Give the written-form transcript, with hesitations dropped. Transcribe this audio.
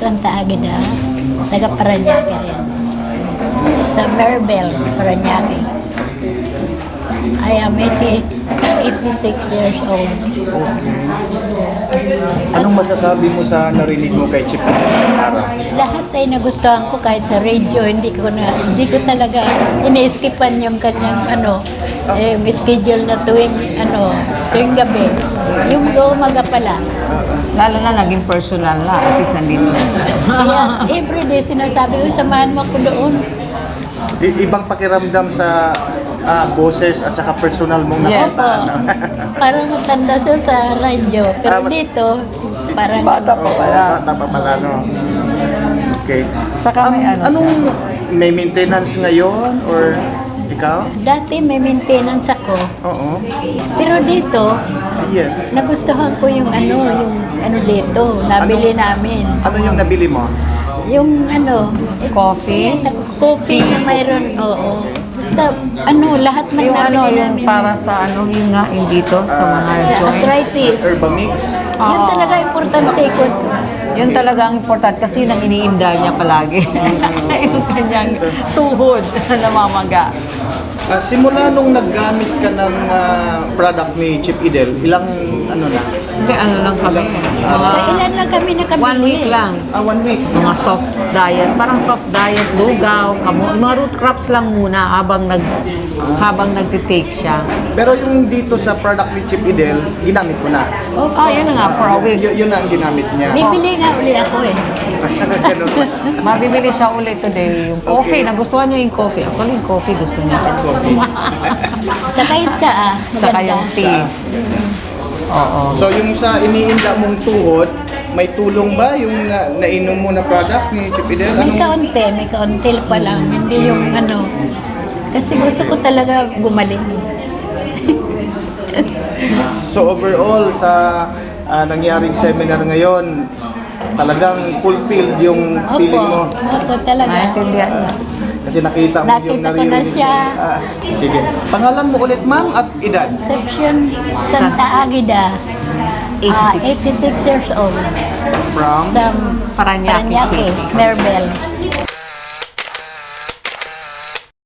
Santa Agueda, taga Paranaque rin. Sa Merbel, Paranaque. I am 86 years old. Anong masasabi mo sa narinig mo kay Chip ngayong araw? Lahat ay nagustuhan ko kahit sa radio, hindi ko talaga iniiskipan yung kanyang yung schedule na tuwing gabi. Yung umaga pala. Lalo na naging personal na, at least nandito na siya. Kaya everyday sinasabi ko, samahan mo ako doon. Ibang pakiramdam sa boses at saka personal mong Yes. Opo. nakita. Parang matanda siya sa radyo. Pero dito, parang Bata pa pala. Bata pa pala, no? Okay. Saka may Anong may maintenance ngayon or ikaw? dati may maintenance ako. Oo. Pero dito, Yes. nagustuhan ko yung dito, nabili namin. Ano yung nabili mo? Yung coffee. coffee na mayroon, oo. Basta lahat ng Yung nabili yung namin. para sa yung nga, yung dito, sa mga Sa joints. arthritis. Herbamix? Yun Oo. talaga importante ko. Yun talaga ang important kasi nang iniinda niya palagi. Yung kanyang tuhod na namamaga. Simula nung naggamit ka ng product ni Chip Idel, ilang na? Hindi, lang kami. Kailan lang kami nakabili? 1 week lang. 1 week. Mga soft diet, parang soft diet, lugaw, mga root crops lang muna habang nagtitake siya. Pero yung dito sa product ni Chip Idel, ginamit ko na. Yun na nga, for a week. Yun na ang ginamit niya. Bibili nga uli ako eh. Ganun ba? Mabibili siya ulit today. Yung coffee, Okay. nagustuhan niya yung coffee. Actually, yung coffee gusto niya. Coffee. Tsaka yung tsaa. Tsaka maganda. yung tea. Oo. So yung sa iniinda mong tuhod, may tulong ba yung nainom mo na product ni Chip Idel? May kaunti pa lang. Hindi yung Kasi gusto ko talaga gumaling. So overall sa nangyaring seminar ngayon, talagang fulfilled yung feeling mo. Opo, talaga. Maintindihan niya. Kasi nakita mo yung Nakita ko na naririnig. siya. Sige. Pangalan mo ulit ma'am at edad? Section Santa Agueda. 86 years old. From? Sa Paranaque City. Merbel.